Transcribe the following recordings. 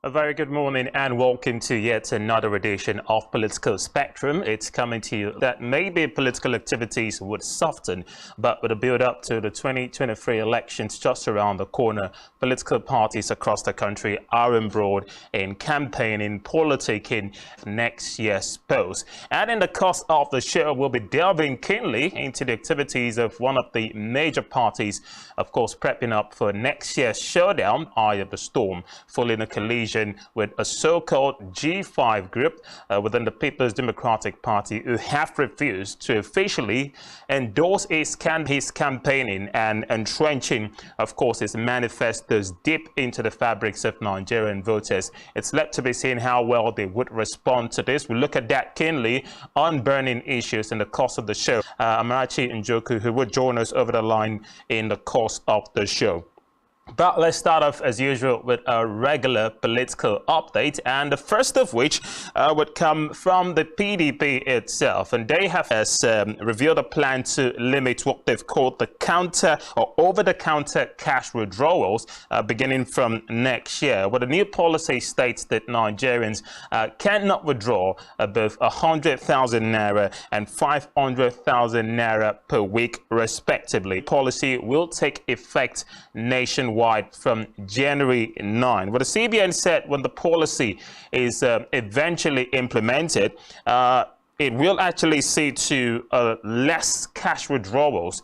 A very good morning and welcome to yet another edition of Political Spectrum. It's coming to you that maybe political activities would soften, but with the build-up to the 2023 elections just around the corner, political parties across the country are embroiled in campaigning, politicking next year's polls. And in the course of the show, we'll be delving keenly into the activities of one of the major parties, of course, prepping up for next year's showdown, Eye of the Storm, following a collision with a so-called G5 group within the People's Democratic Party who have refused to officially endorse his campaigning and entrenching, of course, his manifestos deep into the fabrics of Nigerian voters. It's left to be seen how well they would respond to this. We'll look at that keenly on burning issues in the course of the show. Amarachi Njoku, who would join us over the line in the course of the show. But let's start off as usual with a regular political update, and the first of which would come from the PDP itself, and they have revealed a plan to limit what they've called the counter or over-the-counter cash withdrawals beginning from next year. Well, the new policy states that Nigerians cannot withdraw above 100,000 naira and 500,000 naira per week, respectively. Policy will take effect nationwide from January 9. What the CBN said when the policy is eventually implemented, it will actually see to less cash withdrawals,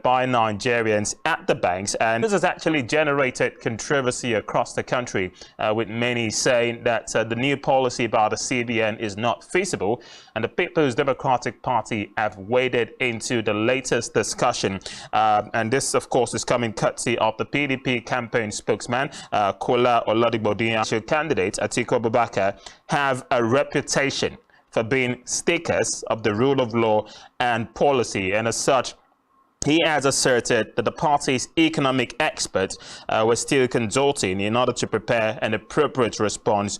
by Nigerians at the banks, and this has actually generated controversy across the country, with many saying that the new policy by the CBN is not feasible, and the People's Democratic Party have waded into the latest discussion, and this, of course, is coming courtesy of the PDP campaign spokesman, Kola Oladigbodiyan. Candidate Atiku Abubakar have a reputation for being stickers of the rule of law and policy, and as such, he has asserted that the party's economic experts were still consulting in order to prepare an appropriate response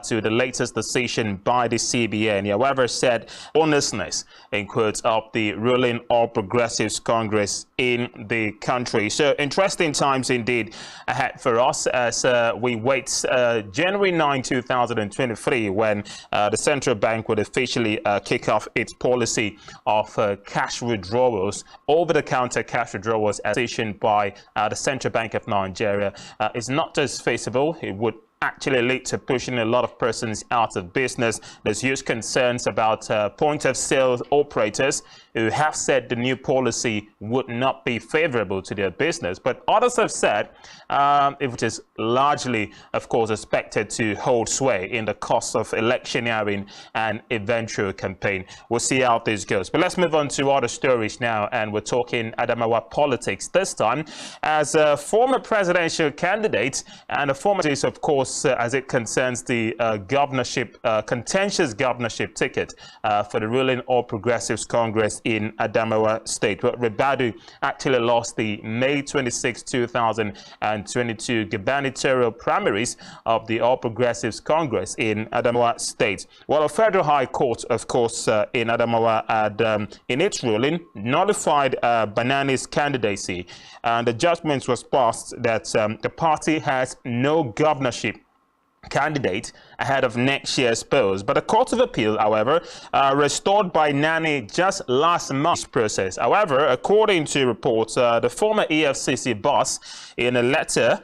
to the latest decision by the CBN. However, said honestness, in quotes, of the ruling All Progressives Congress in the country. So interesting times indeed ahead for us as we wait January 9, 2023, when the central bank would officially kick off its policy of cash withdrawals over the counter cash withdrawals as decision by the Central Bank of Nigeria. Is not just feasible, it would actually lead to pushing a lot of persons out of business. There's huge concerns about point of sale operators who have said the new policy would not be favorable to their business, but others have said it is largely, of course, expected to hold sway in the course of electioneering and eventual campaign. We'll see how this goes. But let's move on to other stories now, and we're talking Adamawa politics this time, as a former presidential candidate and a former, of course, as it concerns the contentious governorship ticket for the ruling All Progressives Congress in Adamawa State. But Ribadu actually lost the May 26, 2022 gubernatorial primaries of the All Progressives Congress in Adamawa State. Well, a federal high court, of course, in Adamawa had, in its ruling, nullified Banani's candidacy, and the judgment was passed that the party has no governorship candidate ahead of next year's polls. But the Court of Appeal, however, restored by Nani just last month's process. However, according to reports, the former EFCC boss in a letter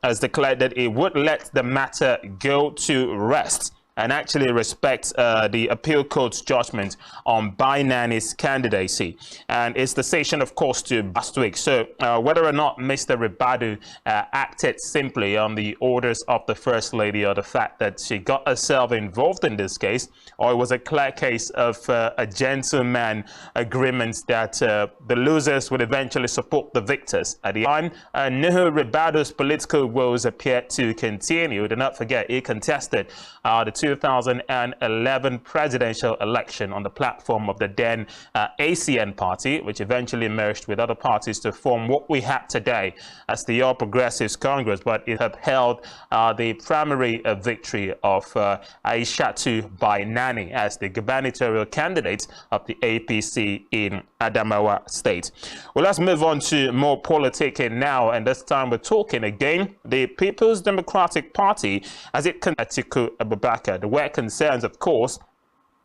has declared that it would let the matter go to rest and actually respect the appeal court's judgment on Bainani's candidacy. And it's the session, of course, to last week. So whether or not Mr. Ribadu acted simply on the orders of the First Lady, or the fact that she got herself involved in this case, or it was a clear case of a gentleman agreement that the losers would eventually support the victors. At the time, Nuhu Ribadu's political woes appeared to continue. Do not forget, he contested the 2011 presidential election on the platform of the then ACN party, which eventually merged with other parties to form what we have today as the All Progressives Congress, but it upheld the primary victory of Aishatu by Nani as the gubernatorial candidate of the APC in Adamawa State. Well, let's move on to more politicking now, and this time we're talking again the People's Democratic Party as it Atiku Abubakar. There were concerns, of course,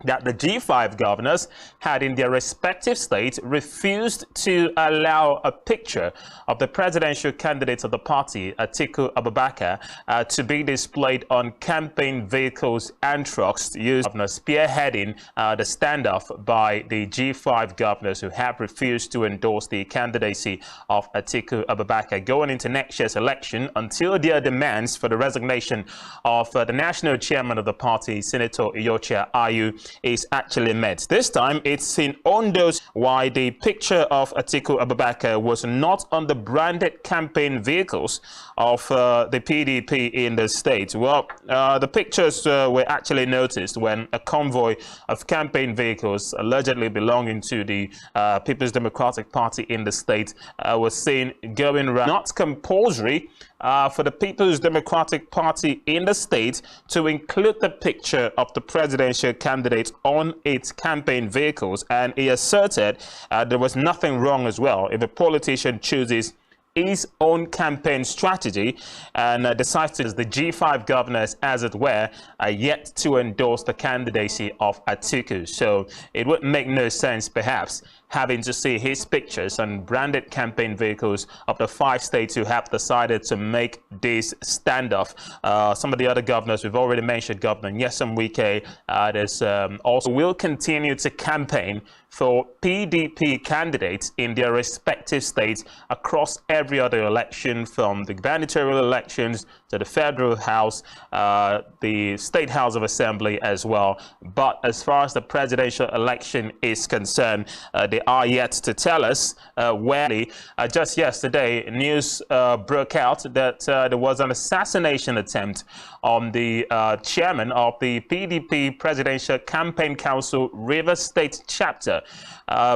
that the G5 governors had in their respective states refused to allow a picture of the presidential candidate of the party, Atiku Abubakar, to be displayed on campaign vehicles and trucks used spearheading the standoff by the G5 governors who have refused to endorse the candidacy of Atiku Abubakar going into next year's election until their demands for the resignation of the national chairman of the party, Senator Iyorchia Ayu, is actually met. This time it's in Ondo's why the picture of Atiku Abubakar was not on the branded campaign vehicles of the PDP in the state. Well, the pictures were actually noticed when a convoy of campaign vehicles allegedly belonging to the People's Democratic Party in the state was seen going around. Not compulsory for the People's Democratic Party in the state to include the picture of the presidential candidate on its campaign vehicles, and he asserted there was nothing wrong as well if a politician chooses his own campaign strategy and decides to, the G5 governors, as it were, are yet to endorse the candidacy of Atiku. So it would make no sense, perhaps, having to see his pictures on branded campaign vehicles of the 5 states who have decided to make this standoff. Some of the other governors, we've already mentioned Governor Nyesom Wike, there's also will continue to campaign for PDP candidates in their respective states across every other election, from the gubernatorial elections to the federal house, the state house of assembly as well. But as far as the presidential election is concerned, they are yet to tell us where. Just yesterday, news broke out that there was an assassination attempt on the chairman of the PDP Presidential Campaign Council Rivers State chapter.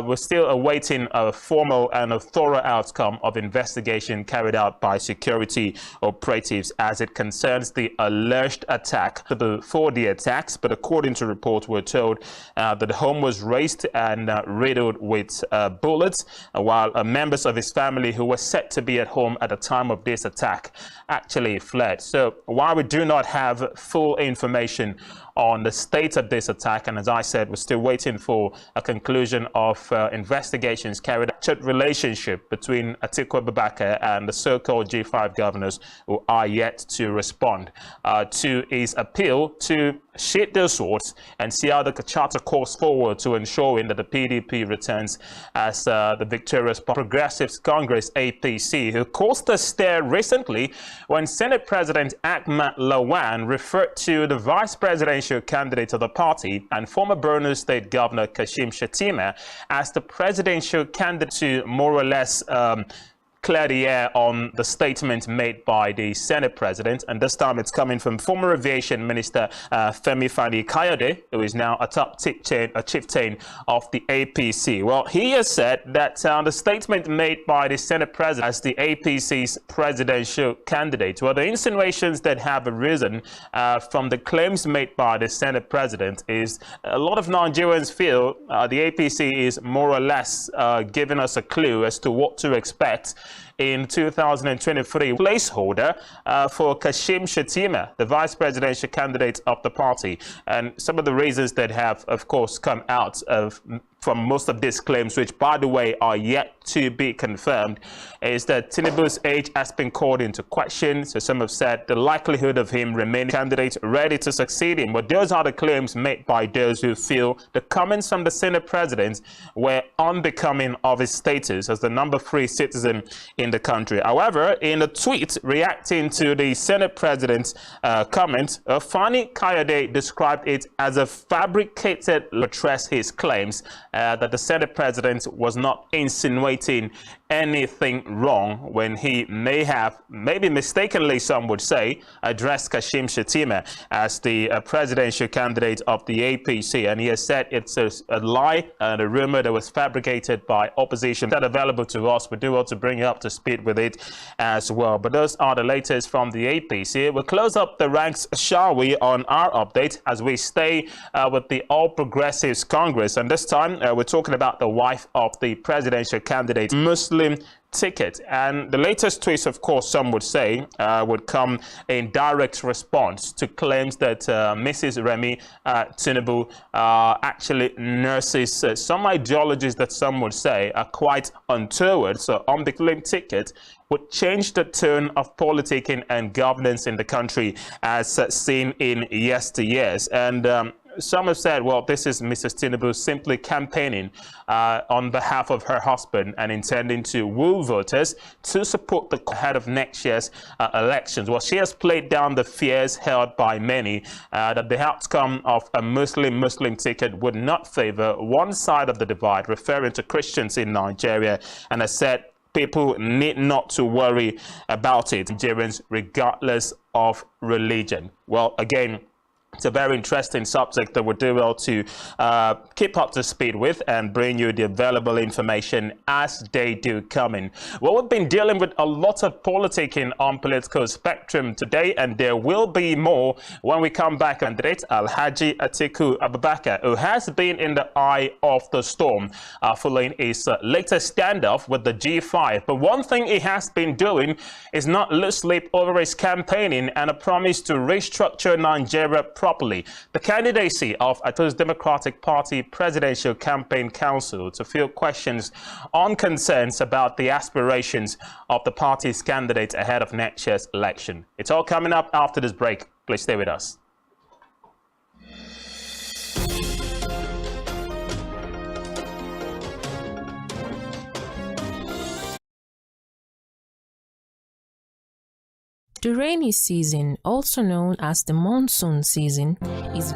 We're still awaiting a formal and a thorough outcome of investigation carried out by security operatives as it concerns the alleged attack. For the attacks, but according to reports, we're told that the home was razed and riddled with bullets, while members of his family who were said to be at home at the time of this attack actually fled. So while we do not have full information on the state of this attack, and as I said, we're still waiting for a conclusion of investigations carried out, relationship between Atiku Abubakar and the so-called G5 governors who are yet to respond to his appeal to sheath their swords and see how the charter course forward to ensuring that the PDP returns as the victorious Progressives Congress APC, who caused a stir recently when Senate President Ahmad Lawan referred to the vice presidential candidate of the party and former Borno State Governor Kashim Shettima as the presidential candidate to more or less clear the air on the statement made by the Senate President, and this time it's coming from former Aviation Minister Femi Fani-Kayode, who is now a top chieftain of the APC. Well, he has said that the statement made by the Senate President as the APC's presidential candidate, well, the insinuations that have arisen from the claims made by the Senate President is a lot of Nigerians feel the APC is more or less giving us a clue as to what to expect in 2023 placeholder for Kashim Shettima, the vice presidential candidate of the party. And some of the reasons that have, of course, come out from most of these claims, which, by the way, are yet to be confirmed, is that Tinubu's age has been called into question. So some have said the likelihood of him remaining candidate ready to succeed him. But those are the claims made by those who feel the comments from the Senate President were unbecoming of his status as the number 3 citizen in the country. However, in a tweet reacting to the Senate President's comment, Fani Kayode described it as a fabricated to address his claims that the Senate president was not insinuating anything wrong when he may have, maybe mistakenly some would say, addressed Kashim Shettima as the presidential candidate of the APC. And he has said it's a lie and a rumor that was fabricated by opposition. That available to us. We do want to bring you up to speed with it as well. But those are the latest from the APC. We'll close up the ranks, shall we, on our update as we stay with the All Progressives Congress. And this time we're talking about the wife of the presidential candidate, Muslim ticket. And the latest twist, of course, some would say, would come in direct response to claims that Mrs. Remi Tinubu actually nurses some ideologies that some would say are quite untoward. So on the claim ticket would change the tone of politicking and governance in the country as seen in yesteryears. And some have said, well, this is Mrs. Tinubu simply campaigning on behalf of her husband and intending to woo voters to support the head of next year's elections. Well, she has played down the fears held by many that the outcome of a Muslim ticket would not favor one side of the divide, referring to Christians in Nigeria, and has said people need not to worry about it, Nigerians, regardless of religion. Well, again, it's a very interesting subject that we'll do well to keep up to speed with and bring you the available information as they do come in. Well, we've been dealing with a lot of politicking on Political Spectrum today, and there will be more when we come back. Candidate Alhaji Atiku Abubakar, who has been in the eye of the storm following his latest standoff with the G5. But one thing he has been doing is not lose sleep over his campaigning and a promise to restructure Nigeria properly. The candidacy of Atiku's Democratic Party Presidential Campaign Council to field questions on concerns about the aspirations of the party's candidates ahead of next year's election. It's all coming up after this break. Please stay with us. The rainy season, also known as the monsoon season, is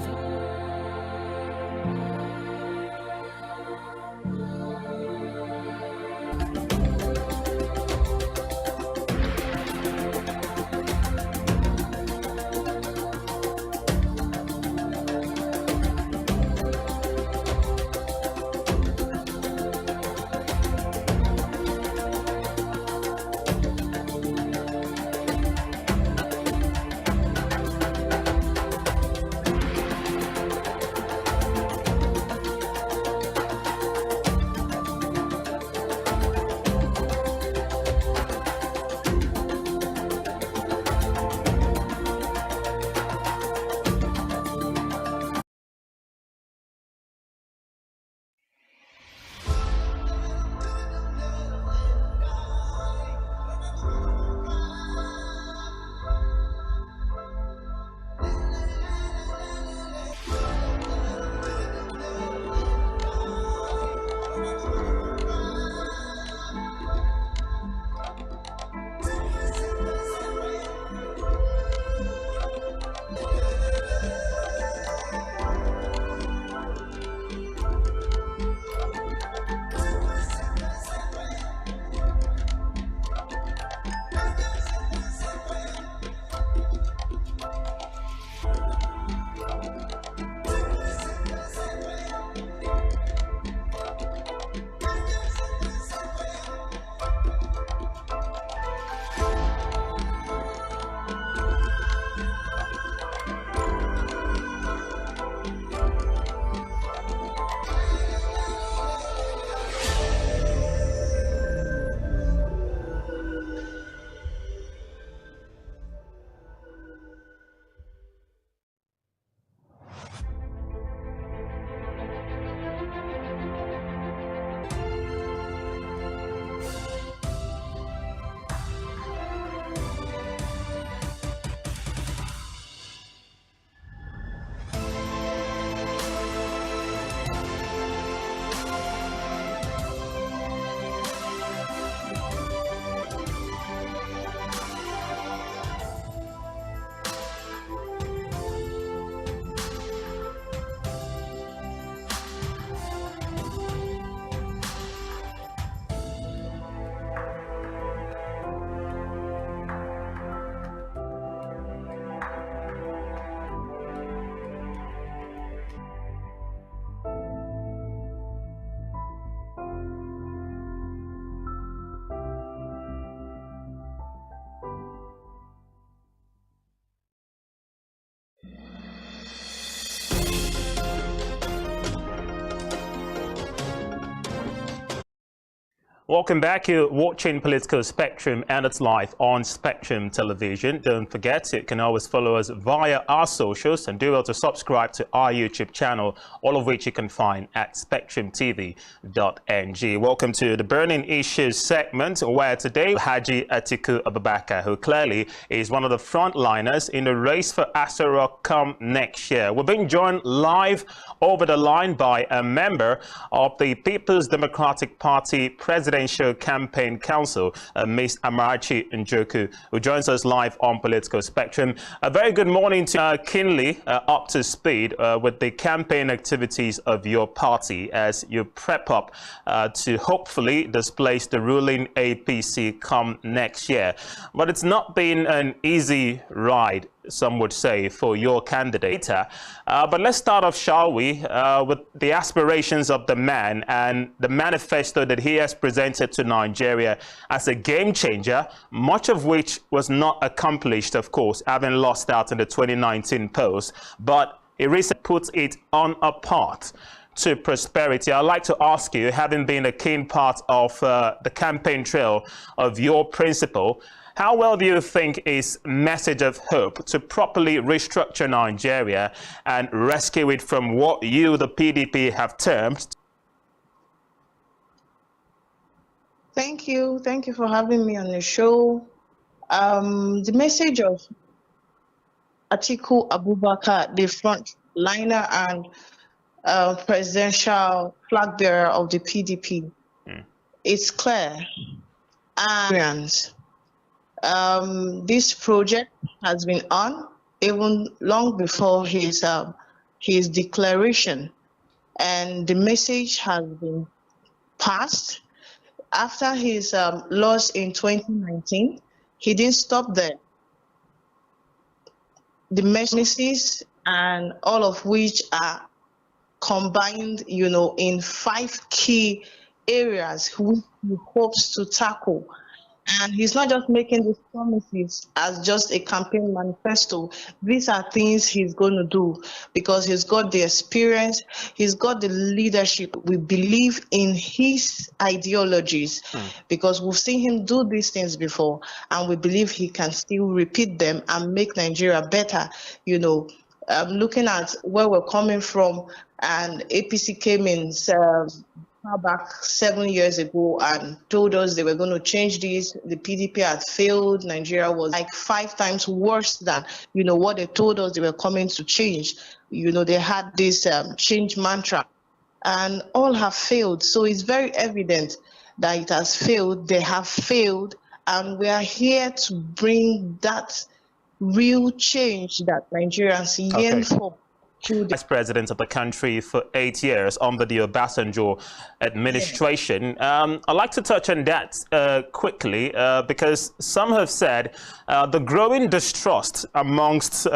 Welcome back. You're watching Political Spectrum, and it's live on Spectrum Television. Don't forget, you can always follow us via our socials and do well to subscribe to our YouTube channel, all of which you can find at spectrumtv.ng. Welcome to the Burning Issues segment, where today Haji Atiku Abubakar, who clearly is one of the frontliners in the race for Aso Rock come next year. We're being joined live over the line by a member of the People's Democratic Party Presidential Campaign Council, Ms. Amarachi Njoku, who joins us live on Political Spectrum. A very good morning to Makinde, up to speed with the campaign activities of your party as you prep up to hopefully displace the ruling APC come next year. But it's not been an easy ride, some would say, for your candidate. But let's start off, shall we, with the aspirations of the man and the manifesto that he has presented to Nigeria as a game changer, much of which was not accomplished, of course, having lost out in the 2019 polls. But he recently puts it on a path to prosperity. I'd like to ask you, having been a keen part of the campaign trail of your principal, how well do you think his message of hope to properly restructure Nigeria and rescue it from what you, the PDP, have termed? Thank you. Thank you for having me on the show. The message of Atiku Abubakar, the frontliner and presidential flag bearer of the PDP, it's clear. And this project has been on even long before his declaration, and the message has been passed. After his loss in 2019, he didn't stop there. The messages, and all of which are combined, in 5 key areas which he hopes to tackle. And he's not just making these promises as just a campaign manifesto. These are things he's going to do because he's got the experience, he's got the leadership. We believe in his ideologies because we've seen him do these things before, and we believe he can still repeat them and make Nigeria better. Looking at where we're coming from, and APC came in back 7 years ago and told us they were going to change this. The PDP had failed. Nigeria was like 5 times worse than what they told us they were coming to change. They had this change mantra, and all have failed. So it's very evident that it has failed. They have failed, and we are here to bring that real change that Nigerians yearn for. Vice President of the country for 8 years under the Obasanjo administration. I'd like to touch on that quickly because some have said the growing distrust amongst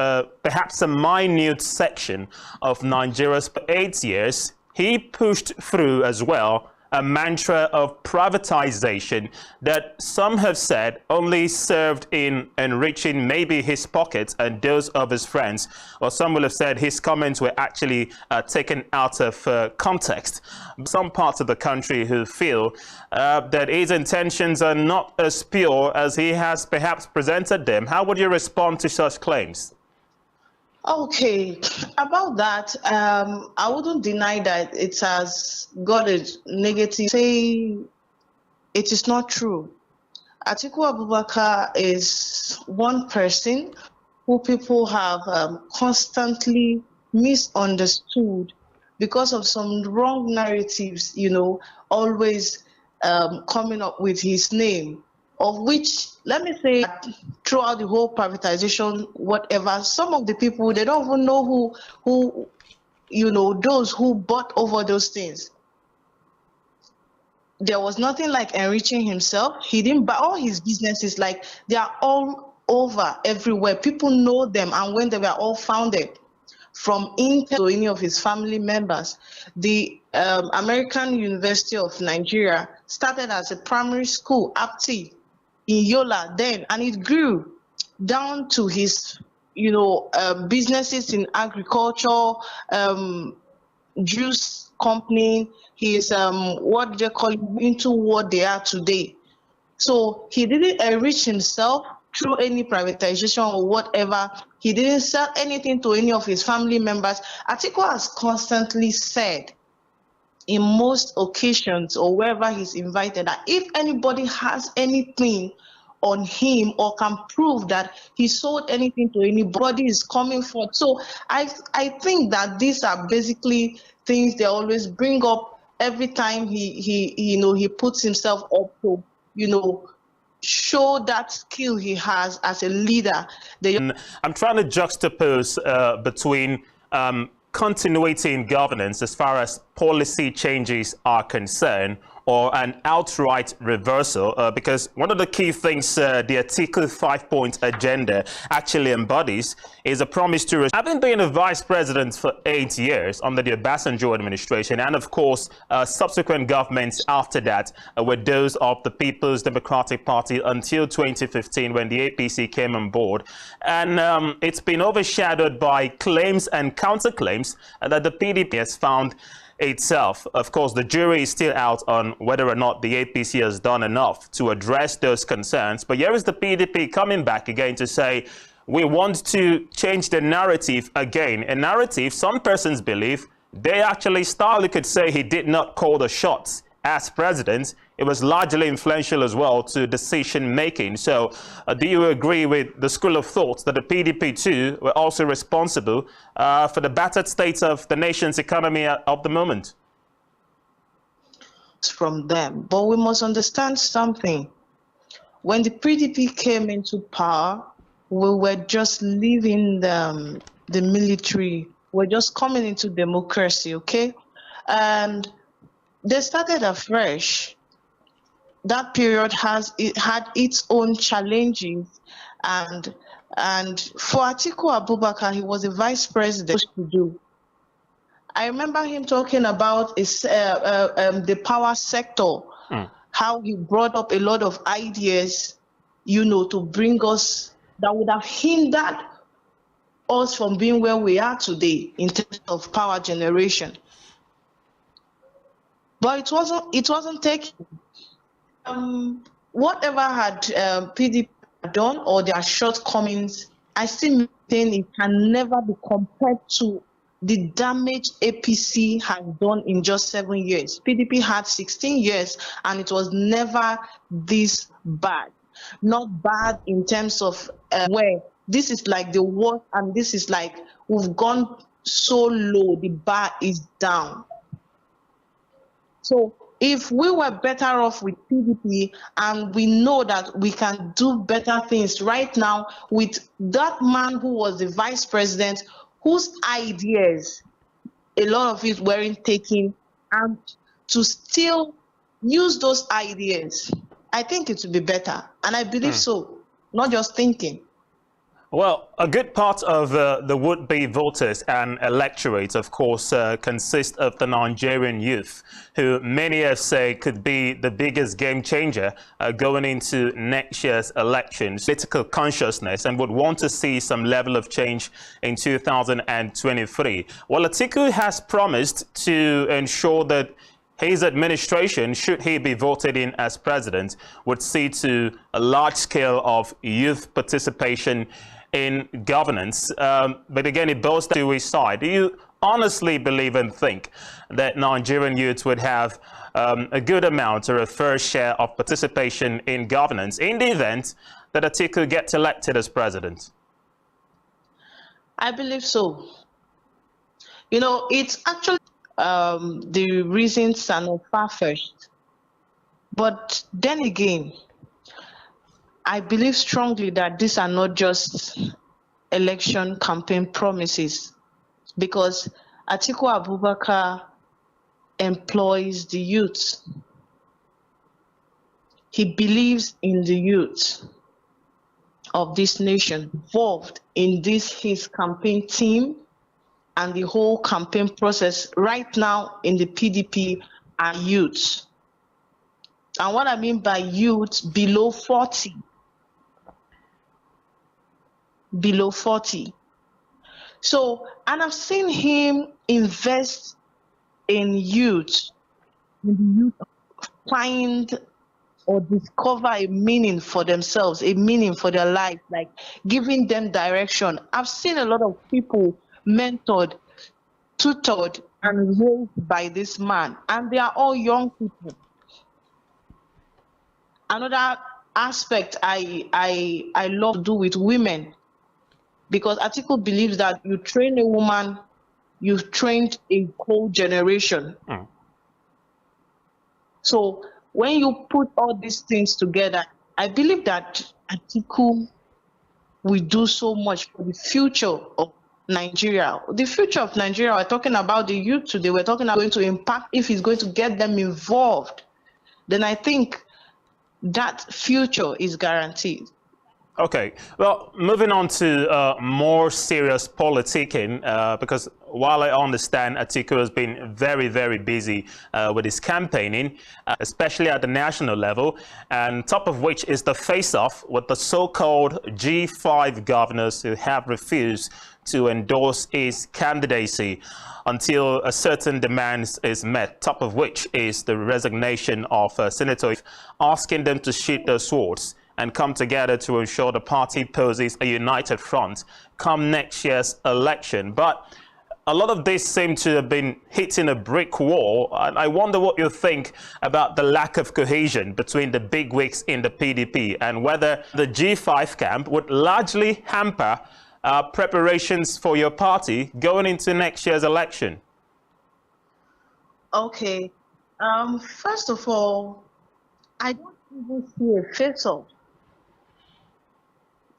perhaps a minute section of Nigeria's for 8 years, he pushed through as well a mantra of privatization that some have said only served in enriching maybe his pockets and those of his friends, or some will have said his comments were actually taken out of context. Some parts of the country who feel that his intentions are not as pure as he has perhaps presented them. How would you respond to such claims? Okay, about that, I wouldn't deny that it has got a negative. Say it is not true. Atiku Abubakar is one person who people have constantly misunderstood because of some wrong narratives, always coming up with his name, of which, let me say, throughout the whole privatization, whatever, some of the people, they don't even know who those who bought over those things. There was nothing like enriching himself. He didn't buy all his businesses, like they are all over everywhere. People know them, and when they were all founded, from Intel to any of his family members. The American University of Nigeria started as a primary school, APTI, in Yola then, and it grew down to his, businesses in agriculture, juice company, he's what they call it, into what they are today. So he didn't enrich himself through any privatization or whatever. He didn't sell anything to any of his family members. Atiku has constantly said in most occasions or wherever he's invited that if anybody has anything on him or can prove that he sold anything to anybody, is coming forth. So I think that these are basically things they always bring up every time he puts himself up to show that skill he has as a leader. I'm trying to juxtapose between continuity in governance as far as policy changes are concerned, or an outright reversal, because one of the key things the Atiku 5-point agenda actually embodies is a promise to, having been a vice president for 8 years under the Obasanjo administration, and of course subsequent governments after that were those of the People's Democratic Party until 2015 when the APC came on board. And it's been overshadowed by claims and counterclaims that the PDP has found itself. Of course, the jury is still out on whether or not the APC has done enough to address those concerns. But here is the PDP coming back again to say, we want to change the narrative again. A narrative some persons believe they actually Starley could say he did not call the shots as president. It was largely influential as well to decision making. So do you agree with the school of thought that the PDP too were also responsible for the battered state of the nation's economy at the moment? From them, but we must understand something. When the PDP came into power, we were just leaving the military. We're just coming into democracy, okay? And they started afresh. That period had its own challenges, and for Atiku Abubakar, he was a vice president to do. I remember him talking about the power sector, how he brought up a lot of ideas, to bring us, that would have hindered us from being where we are today in terms of power generation. But it wasn't taken. Whatever had PDP done or their shortcomings, I still maintain it can never be compared to the damage APC has done in just 7 years. PDP had 16 years and it was never this bad. Not bad in terms of where this is like the worst, and this is like we've gone so low, the bar is down. So if we were better off with PDP, and we know that we can do better things right now with that man who was the vice president, whose ideas, a lot of it weren't taken, and to still use those ideas, I think it would be better. And I believe so, not just thinking. Well, a good part of the would-be voters and electorate, of course, consist of the Nigerian youth, who many have said could be the biggest game changer going into next year's elections. Political consciousness, and would want to see some level of change in 2023. Well, Atiku has promised to ensure that his administration, should he be voted in as president, would see to a large scale of youth participation in governance. But again, it boils to his side. Do you honestly believe and think that Nigerian youth would have a good amount or a fair share of participation in governance in the event that Atiku gets elected as president? I believe so. It's actually the reasons are not far-fetched. But then again, I believe strongly that these are not just election campaign promises, because Atiku Abubakar employs the youth. He believes in the youth of this nation, involved in his campaign team and the whole campaign process right now in the PDP are youth. And what I mean by youth, below 40. Below 40. So, and I've seen him invest in youth, find or discover a meaning for themselves, a meaning for their life, like giving them direction. I've seen a lot of people mentored, tutored, and raised by this man, and they are all young people. Another aspect I love to do with women, because Atiku believes that you train a woman, you've trained a whole generation. So when you put all these things together, I believe that Atiku will do so much for the future of Nigeria. The future of Nigeria, we're talking about the youth today, we're talking about going to impact. If he's going to get them involved, then I think that future is guaranteed. Okay, well, moving on to more serious politicking, because while I understand Atiku has been very, very busy with his campaigning, especially at the national level, and top of which is the face-off with the so-called G5 governors who have refused to endorse his candidacy until a certain demand is met, top of which is the resignation of Senator, asking them to sheath their swords and come together to ensure the party poses a united front come next year's election. But a lot of this seems to have been hitting a brick wall. And I wonder what you think about the lack of cohesion between the bigwigs in the PDP and whether the G5 camp would largely hamper preparations for your party going into next year's election. Okay. First of all, I don't even see a face-off.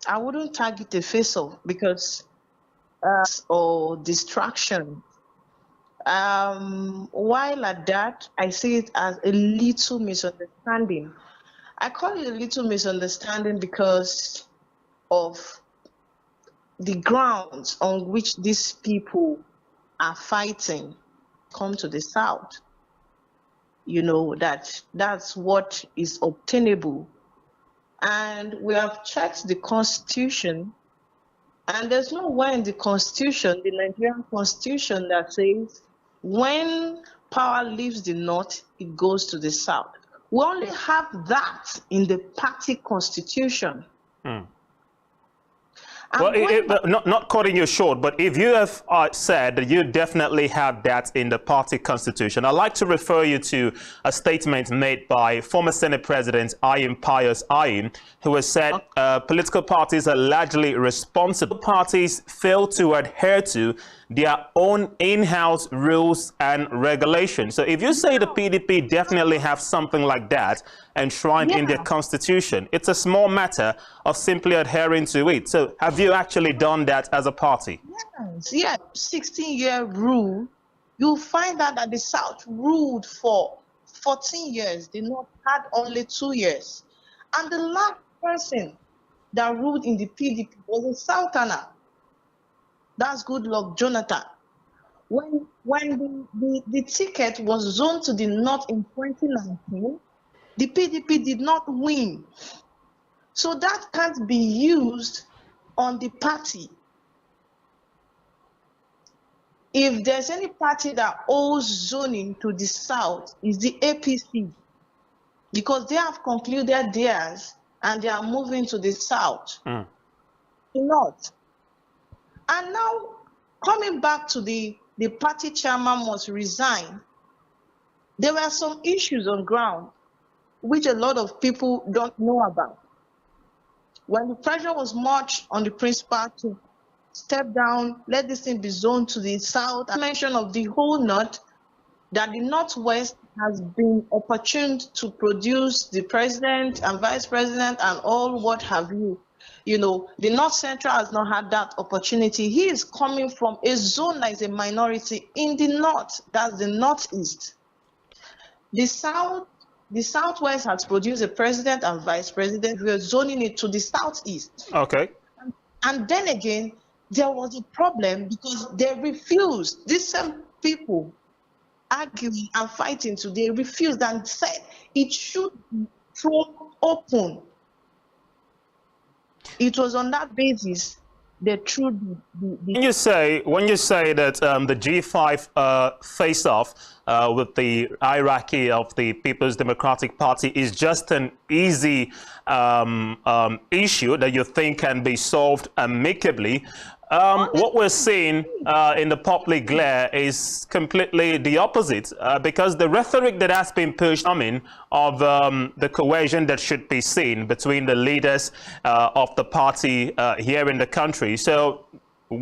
I wouldn't target a face-off because or distraction. While at that, I see it as a little misunderstanding. I call it a little misunderstanding because of the grounds on which these people are fighting come to the South. You know, that's what is obtainable. And we have checked the Constitution, and there's nowhere in the Constitution, the Nigerian Constitution, that says when power leaves the North, it goes to the South. We only have that in the party Constitution. Well, not cutting you short, but if you have said that you definitely have that in the party constitution, I'd like to refer you to a statement made by former Senate President Ayim Pius Ayim, who has said political parties are largely responsible. Parties fail to adhere to their own in-house rules and regulations. So if you say the PDP definitely have something like that enshrined in their constitution, it's a small matter of simply adhering to it. So have you actually done that as a party? Yes, yeah, 16-year rule. You'll find out that the South ruled for 14 years. The North had only 2 years. And the last person that ruled in the PDP was a Southerner. That's Goodluck Jonathan. When the ticket was zoned to the North in 2019, the PDP did not win. So that can't be used on the party. If there's any party that owes zoning to the South, is the APC, because they have concluded theirs and they are moving to the South. The North. And now, coming back to the party chairman must resign, there were some issues on ground which a lot of people don't know about. When the pressure was much on the principal to step down, let this thing be zoned to the South, I mention of the whole North, that the Northwest has been opportune to produce the president and vice president and all what have you. You know, the North Central has not had that opportunity. He is coming from a zone that is a minority in the North, that's the Northeast. The Southwest has produced a president and vice president. We are zoning it to the Southeast. Okay. And then again, there was a problem because they refused. These same people arguing and fighting today refused and said it should be thrown open. It was on that basis the truth. When you say that the G5 face-off with the hierarchy of the People's Democratic Party is just an easy issue that you think can be solved amicably, what we're seeing in the public glare is completely the opposite, because the rhetoric that has been pushed of the cohesion that should be seen between the leaders of the party here in the country. So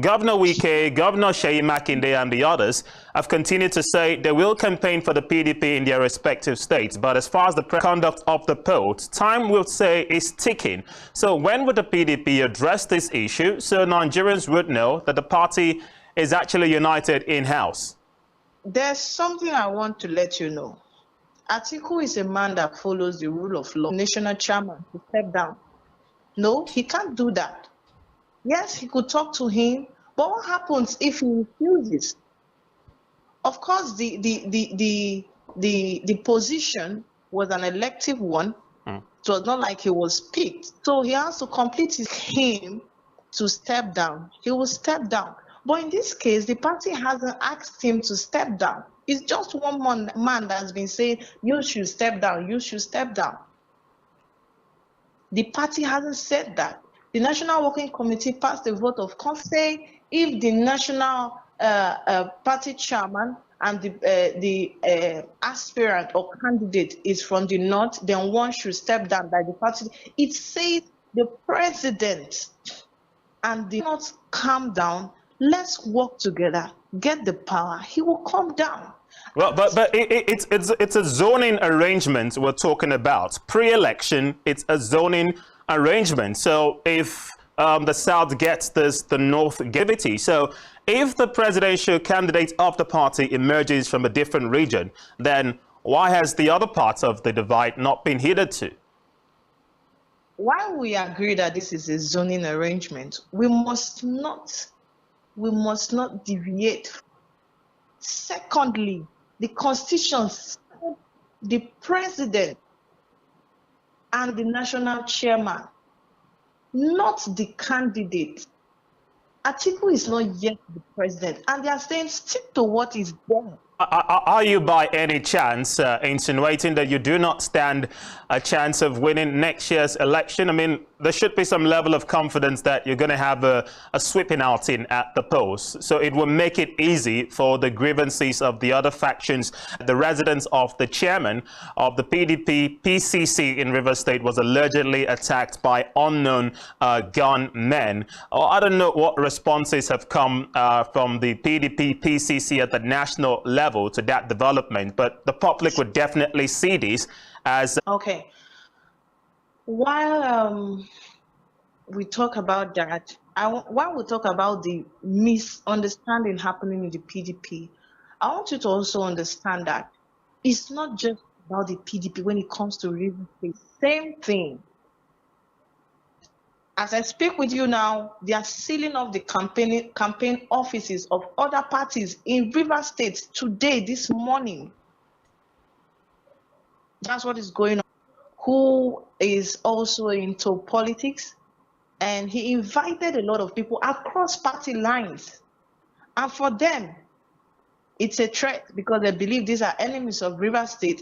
Governor Wike, Governor Makinde and the others have continued to say they will campaign for the PDP in their respective states. But as far as the conduct of the polls, time will say is ticking. So when would the PDP address this issue so Nigerians would know that the party is actually united in-house? There's something I want to let you know. Atiku is a man that follows the rule of law. National chairman to step down. No, he can't do that. Yes, he could talk to him, but what happens if he refuses? Of course, the position was an elective one. It was not like he was picked. So he has to complete his claim to step down. He will step down. But in this case, the party hasn't asked him to step down. It's just one man that's been saying, you should step down, you should step down. The party hasn't said that. The National Working Committee passed a vote of confidence. If the national party chairman and the aspirant or candidate is from the north, then one should step down by the party. It says the president and the north calm down. Let's work together, get the power. He will calm down. Well, but it's a zoning arrangement we're talking about. Pre-election, it's a zoning arrangement. So if the South gets this, the North give it. So if the presidential candidate of the party emerges from a different region, then why has the other parts of the divide not been heeded to? While we agree that this is a zoning arrangement, we must not deviate. Secondly, the Constitution says the president and the national chairman, not the candidate. Atiku is not yet the president, and they are saying stick to what is there. Are you by any chance insinuating that you do not stand a chance of winning next year's election? I mean, there should be some level of confidence that you're going to have a sweeping outing at the polls. So it will make it easy for the grievances of the other factions. The residence of the chairman of the PDP PCC in Rivers State was allegedly attacked by unknown gunmen. I don't know what responses have come from the PDP PCC at the national level to that development, but the public would definitely see this as okay. While we talk about that, while we talk about the misunderstanding happening in the PDP, I want you to also understand that it's not just about the PDP when it comes to Rivers State. Same thing. As I speak with you now, they are sealing off the campaign offices of other parties in Rivers State today, this morning. That's what is going on. Who is also into politics, and he invited a lot of people across party lines. And for them, it's a threat because they believe these are enemies of Rivers State.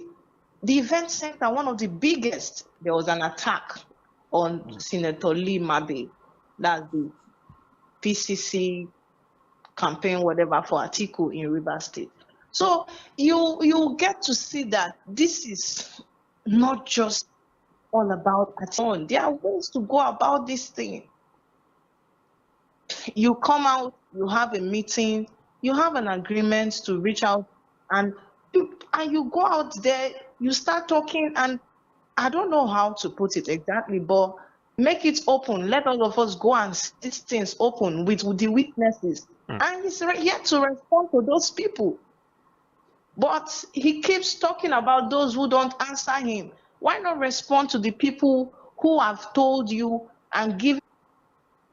The event center, one of the biggest, there was an attack on Senator Lee Mabe, that's the PCC campaign, whatever, for Atiku in Rivers State. So you get to see that this is not just all about Atiku. There are ways to go about this thing. You come out, you have a meeting, you have an agreement to reach out, and you go out there, you start talking, and I don't know how to put it exactly, but make it open. Let all of us go and see these things open with the witnesses. And he's yet to respond to those people. But he keeps talking about those who don't answer him. Why not respond to the people who have told you and give?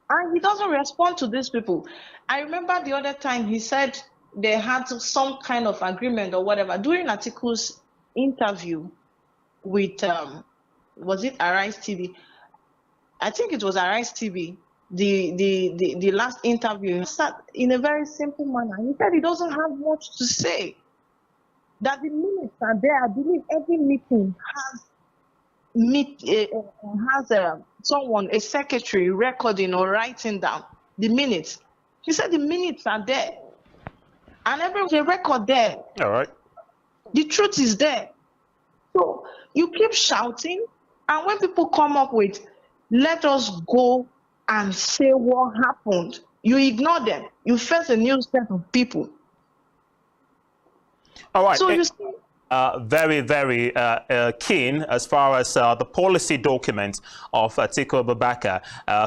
And he doesn't respond to these people. I remember the other time he said they had some kind of agreement or whatever. During Atiku's interview with, was it Arise TV? I think it was Arise TV. the last interview, he sat in a very simple manner. He said he doesn't have much to say. That the minutes are there. I believe every meeting has someone, a secretary, recording or writing down the minutes. He said the minutes are there, and every record there. All right. The truth is there. So you keep shouting, and when people come up with, let us go and say what happened, you ignore them. You face a new set of people. All right. So you see, very, very keen as far as the policy document of Atiku Abubakar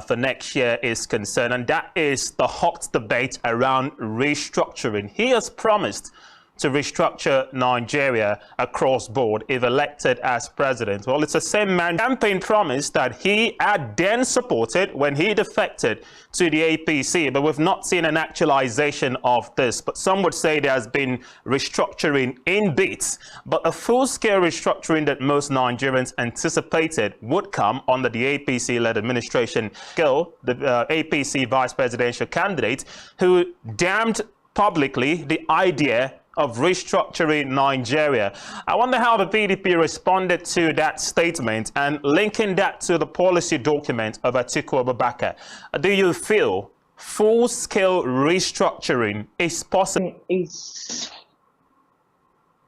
for next year is concerned, and that is the hot debate around restructuring. He has promised to restructure Nigeria across board if elected as president. Well, it's the same campaign promise that he had then supported when he defected to the APC, but we've not seen an actualization of this. But some would say there has been restructuring in bits, but a full-scale restructuring that most Nigerians anticipated would come under the APC-led administration. Go, the APC vice presidential candidate, who damned publicly the idea of restructuring Nigeria. I wonder how the PDP responded to that statement and linking that to the policy document of Atiku Abubakar. Do you feel full-scale restructuring is possible?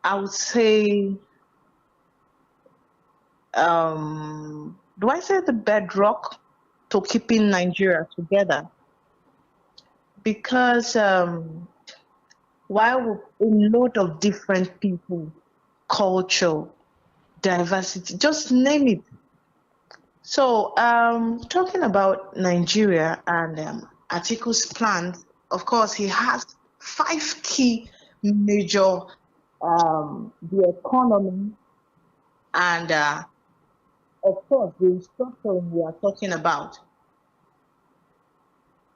I would say, do I say the bedrock to keeping Nigeria together? Because while a lot of different people, culture, diversity, just name it. So talking about Nigeria and Atiku's plans, of course, he has 5 key major, the economy, and of course, the restructuring we are talking about.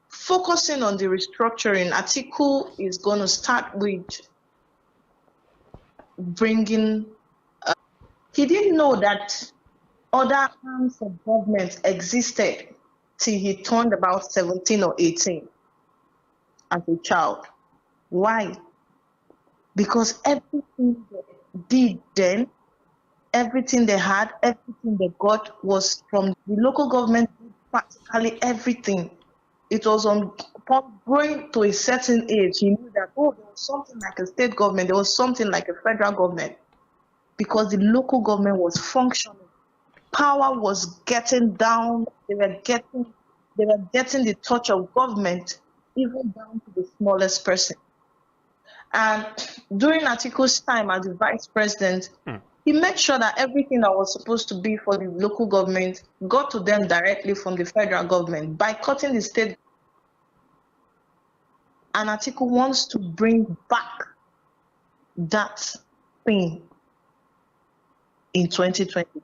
Focusing on the restructuring, Atiku is going to start with bringing. He didn't know that other arms of government existed till he turned about 17 or 18 as a child. Why? Because everything they did then, everything they had, everything they got was from the local government, practically everything. It was upon growing to a certain age, he knew that, oh, there was something like a state government, there was something like a federal government, because the local government was functioning. Power was getting down, they were getting the touch of government, even down to the smallest person. And during Atiku's time as the vice president, he made sure that everything that was supposed to be for the local government got to them directly from the federal government by cutting the state. And Atiku wants to bring back that thing in 2023,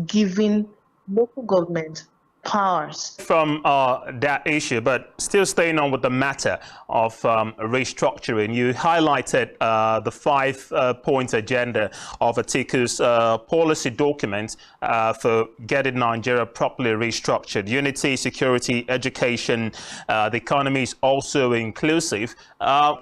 giving local government powers. From that issue, but still staying on with the matter of restructuring, you highlighted the 5-point agenda of Atiku's policy document for getting Nigeria properly restructured. Unity, security, education, the economy is also inclusive.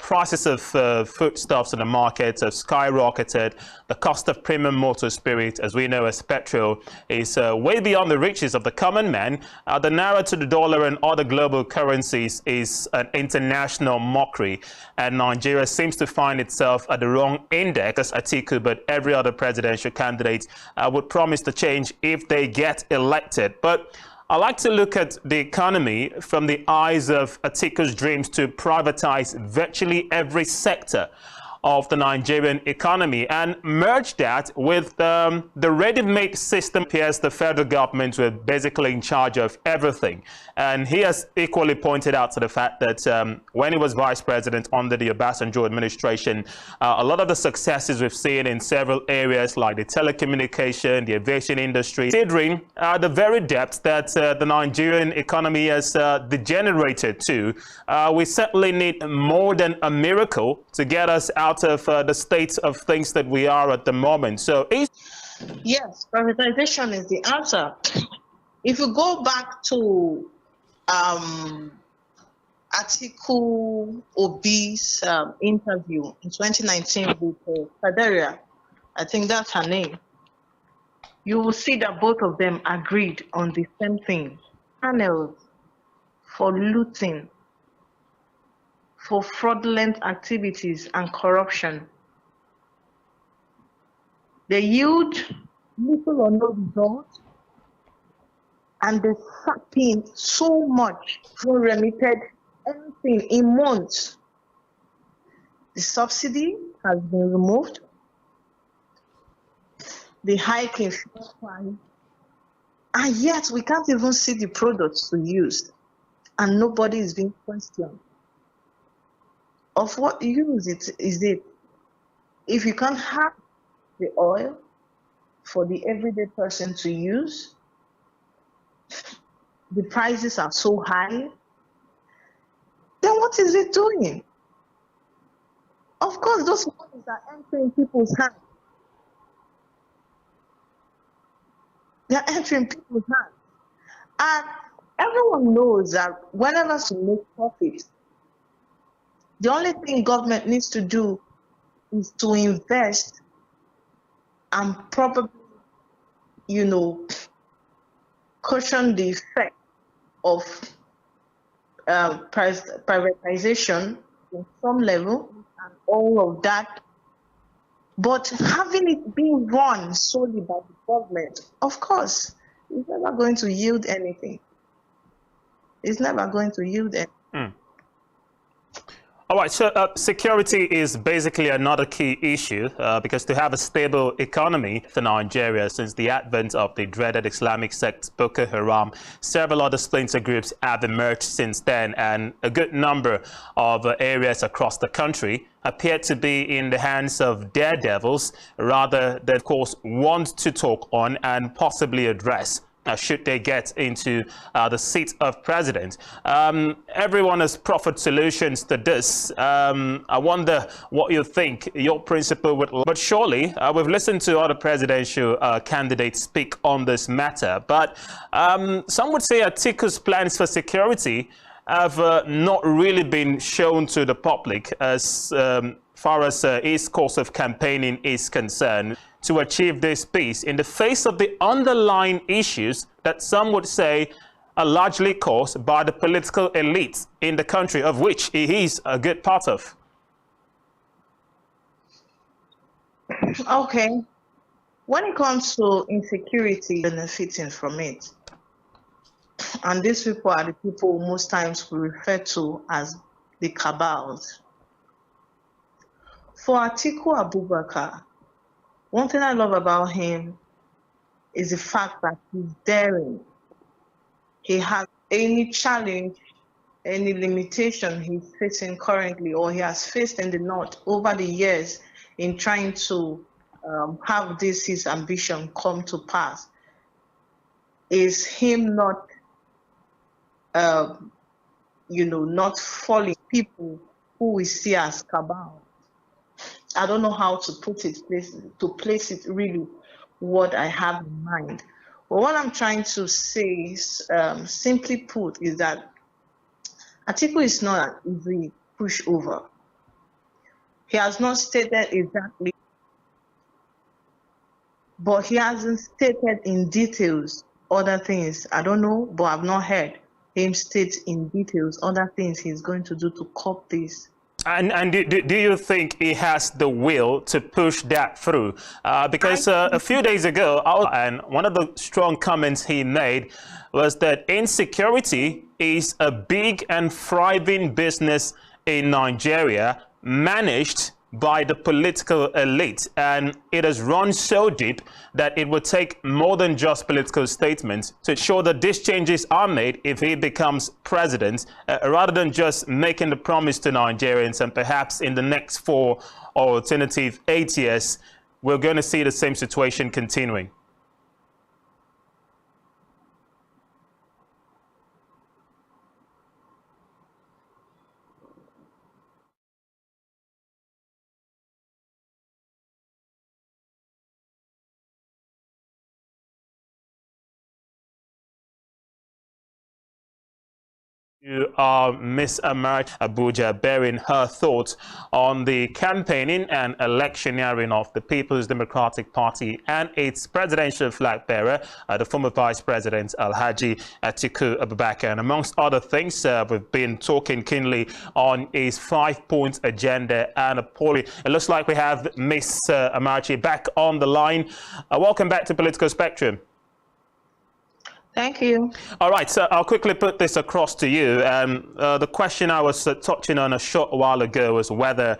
Prices of foodstuffs in the market have skyrocketed. The cost of premium motor spirit, as we know as petrol, is way beyond the reaches of the common man. The naira to the dollar and other global currencies is an international mockery, and Nigeria seems to find itself at the wrong index as Atiku, but every other presidential candidate would promise to change if they get elected. But I like to look at the economy from the eyes of Atiku's dreams to privatize virtually every sector of the Nigerian economy and merge that with the ready-made system. Appears the federal government were basically in charge of everything. And he has equally pointed out to the fact that when he was vice president under the Obasanjo administration, a lot of the successes we've seen in several areas like the telecommunication, the aviation industry, considering the very depth that the Nigerian economy has degenerated to, we certainly need more than a miracle to get us out of the state of things that we are at the moment. So yes, privatization is the answer. If you go back to Atiku Obi's interview in 2019 with Kaderia, I think that's her name, you will see that both of them agreed on the same thing. Channels for looting, for fraudulent activities and corruption. They yield little or no result, and they suck in so much, who remitted anything in months. The subsidy has been removed. The hike in fuel price, and yet we can't even see the products to use, and nobody is being questioned. Of what use is it if you can't have the oil for the everyday person to use? The prices are so high. Then what is it doing? Of course, those monies are entering people's hands. They're entering people's hands. And everyone knows that whenever you make profit, the only thing government needs to do is to invest and probably, caution the effect of privatization in some level and all of that. But having it being run solely by the government, of course, it's never going to yield anything. It's never going to yield anything. All right, so security is basically another key issue because to have a stable economy for Nigeria since the advent of the dreaded Islamic sect Boko Haram, several other splinter groups have emerged since then, and a good number of areas across the country appear to be in the hands of daredevils rather than, of course, want to talk on and possibly address should they get into the seat of president. Everyone has proffered solutions to this. I wonder what you think your principle would. But surely, we've listened to other presidential candidates speak on this matter. But some would say Atiku's plans for security have not really been shown to the public as far as his course of campaigning is concerned, to achieve this peace in the face of the underlying issues that some would say are largely caused by the political elites in the country, of which he is a good part of. Okay. When it comes to insecurity, benefiting from it, and these people are the people most times we refer to as the cabals. For Atiku Abubakar, one thing I love about him is the fact that he's daring. He has any challenge, any limitation he's facing currently, or he has faced in the North over the years in trying to have his ambition come to pass, is him not, not falling people who we see as cabal. I don't know how to place it really what I have in mind. But what I'm trying to say is, simply put, is that Atiku is not an easy pushover. He has not stated exactly, but he hasn't stated in details other things. I don't know, but I've not heard him state in details other things he's going to do to curb this. And do you think he has the will to push that through? Because a few days ago, and one of the strong comments he made was that insecurity is a big and thriving business in Nigeria, managed by the political elite, and it has run so deep that it would take more than just political statements to ensure that these changes are made if he becomes president, rather than just making the promise to Nigerians and perhaps in the next 4 or alternative 8 years, we're going to see the same situation continuing. To Miss Amarch Abuja bearing her thoughts on the campaigning and electioneering of the People's Democratic Party and its presidential flag bearer, the former Vice President Alhaji Atiku Abubakar. And amongst other things, we've been talking keenly on his 5-point agenda and a poll. It looks like we have Miss Amarchi back on the line. Welcome back to Political Spectrum. Thank you. All right, so I'll quickly put this across to you. The question I was touching on a short while ago was whether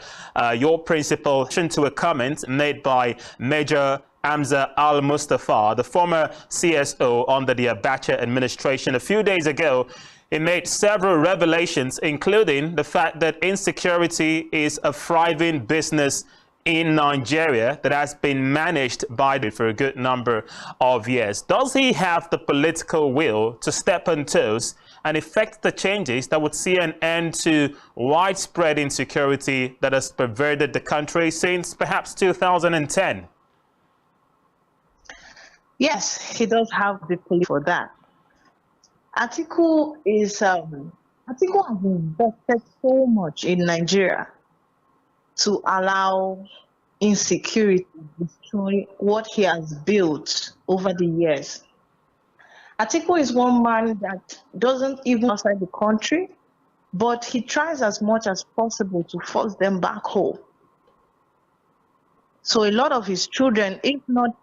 your principal to a comment made by Major Hamza Al-Mustafa, the former CSO under the Abacha administration, a few days ago. He made several revelations, including the fact that insecurity is a thriving business in Nigeria that has been managed by for a good number of years. Does he have the political will to step on toes and effect the changes that would see an end to widespread insecurity that has pervaded the country since perhaps 2010? Yes, he does have the police for that. Atiku has invested so much in Nigeria to allow insecurity to destroy what he has built over the years. Atiku is one man that doesn't even outside the country, but he tries as much as possible to force them back home. So a lot of his children, if not,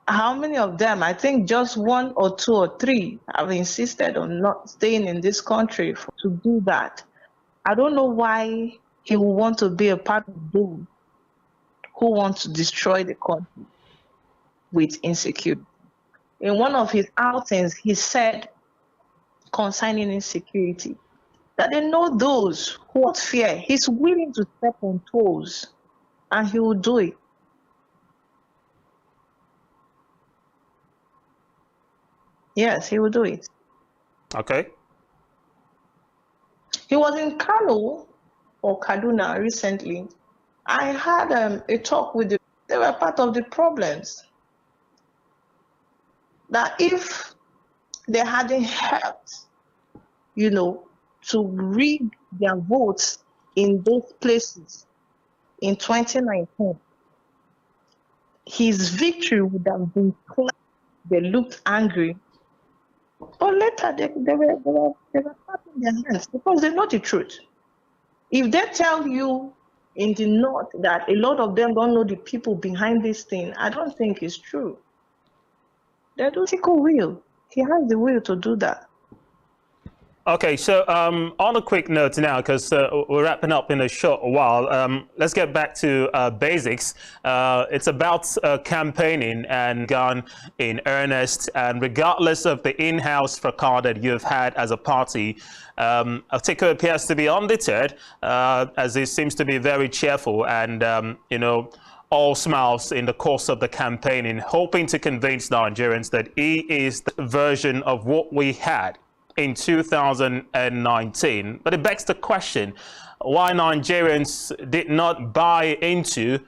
how many of them? I think just 1 or 2 or 3 have insisted on not staying in this country to do that. I don't know why he will want to be a part of those who want to destroy the country with insecurity. In one of his outings, he said concerning insecurity that they know those who have fear. He's willing to step on toes, and he will do it. Yes, he will do it. Okay. He was in Kano or Kaduna recently. I had a talk with them. They were part of the problems. That if they hadn't helped, to rig their votes in those places in 2019, his victory would have been clear. They looked angry. But later, they were clapping their hands because they know the truth. If they tell you in the north that a lot of them don't know the people behind this thing, I don't think it's true. They do think will. He has the will to do that. Okay, so on a quick note now, because we're wrapping up in a short while, let's get back to basics. It's about campaigning and gone in earnest, and regardless of the in-house fracas that you've had as a party, Atiku appears to be undeterred, as he seems to be very cheerful and, all smiles in the course of the campaigning, hoping to convince Nigerians that he is the version of what we had in 2019. But it begs the question why Nigerians did not buy into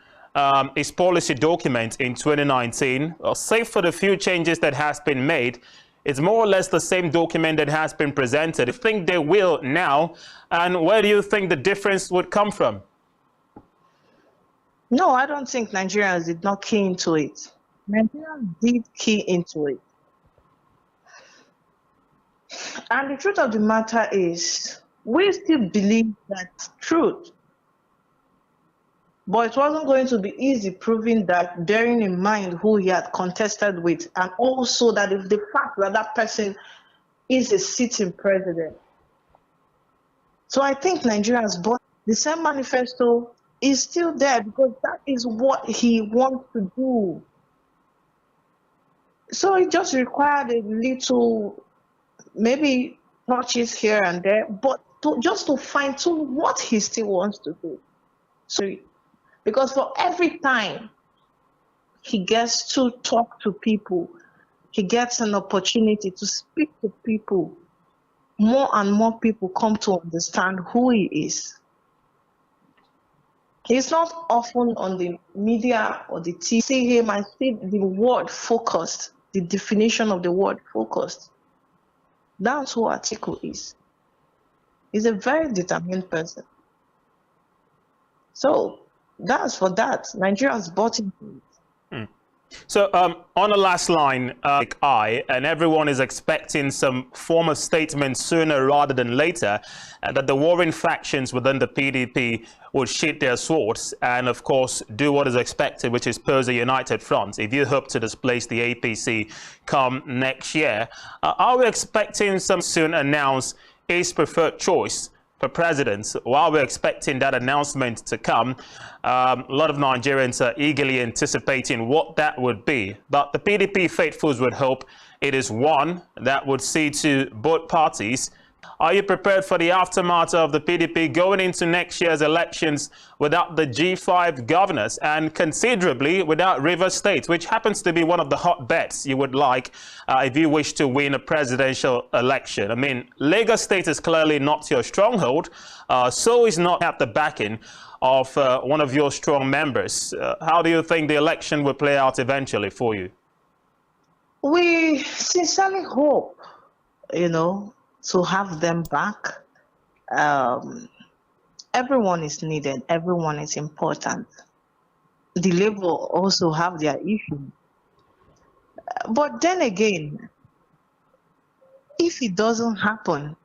his policy document in 2019. Well, save for the few changes that has been made, it's more or less the same document that has been presented. I think they will now. And where do you think the difference would come from? No, I don't think Nigerians did not key into it. Nigerians did key into it. And the truth of the matter is, we still believe that truth. But it wasn't going to be easy proving that, bearing in mind who he had contested with, and also that if the fact that that person is a sitting president. So I think Nigerians bought the same manifesto is still there because that is what he wants to do. So it just required a little, maybe touches here and there, but just to fine-tune what he still wants to do. So, because for every time he gets to talk to people, he gets an opportunity to speak to people, more and more people come to understand who he is. He's not often on the media or the TV. See him, I see the word focused, the definition of the word focused. That's who Atiku is. He's a very determined person. So that's for that. Nigerians bought into it. So on the last line, and everyone is expecting some form of statement sooner rather than later, that the warring factions within the PDP would sheath their swords and, of course, do what is expected, which is pose a united front if you hope to displace the APC come next year. Are we expecting some soon announce his preferred choice for president? While we're expecting that announcement to come, a lot of Nigerians are eagerly anticipating what that would be. But the PDP faithfuls would hope it is one that would see to both parties. Are you prepared for the aftermath of the PDP going into next year's elections without the G5 governors and considerably without Rivers State, which happens to be one of the hot bets you would like if you wish to win a presidential election? I mean, Lagos State is clearly not your stronghold, so is not at the backing of one of your strong members. How do you think the election will play out eventually for you? We sincerely hope, to have them back. Everyone is needed. Everyone is important. The Labour also have their issues. But then again, if it doesn't happen,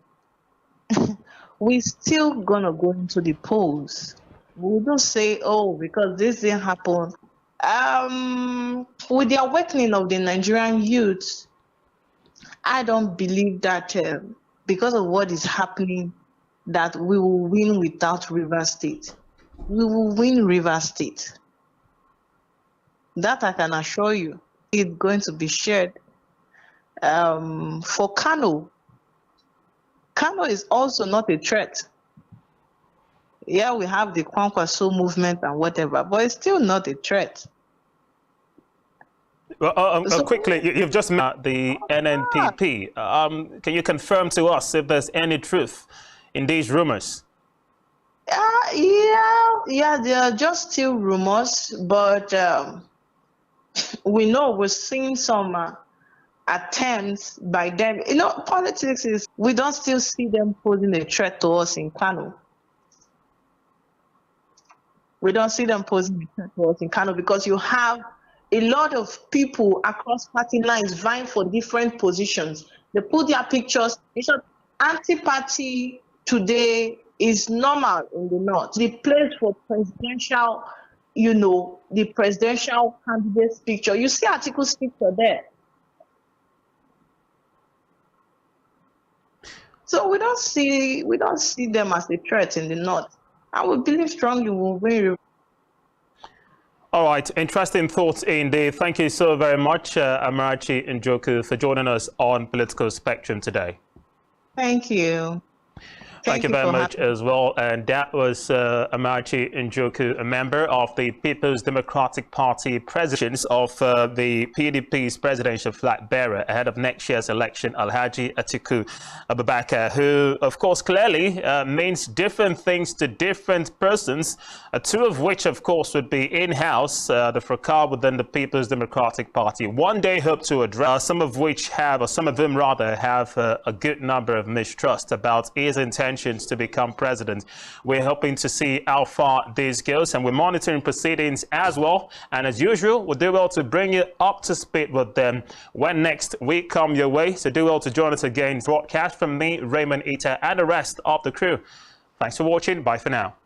we're still going to go into the polls. We don't say, oh, because this didn't happen. With the awakening of the Nigerian youth, I don't believe that because of what is happening, that we will win without Rivers State. We will win Rivers State. That I can assure you. It's going to be shared. For Kano, Kano is also not a threat. Yeah, we have the Kwankwaso movement and whatever, but it's still not a threat. Well, quickly, you've just met the NNPP. Can you confirm to us if there's any truth in these rumors? Yeah, they are just still rumors, but we know we're seeing some attempts by them. Politics is, we don't still see them posing a threat to us in Kano. We don't see them posing a threat to us in Kano because you have a lot of people across party lines vying for different positions. They put their pictures. Anti-party today is normal in the north. The place for presidential, the presidential candidate's picture. You see Atiku's picture there. So we don't see them as a threat in the north. And we believe strongly we'll win. All right, interesting thoughts indeed. Thank you so very much, Amarachi Njoku, for joining us on Political Spectrum today. Thank you. Thank you very much as well. And that was Amarachi Njoku, a member of the People's Democratic Party, president of the PDP's presidential flag bearer ahead of next year's election, Alhaji Atiku Abubakar, who, of course, clearly means different things to different persons, two of which, of course, would be in-house, the fracas within the People's Democratic Party. One day hope to address, some of them rather, have a good number of mistrust about his intentions to become president. We're hoping to see how far this goes, and we're monitoring proceedings as well. And as usual, we'll do well to bring you up to speed with them when next we come your way. So do well to join us again. Broadcast from me, Raymond Ita, and the rest of the crew. Thanks for watching. Bye for now.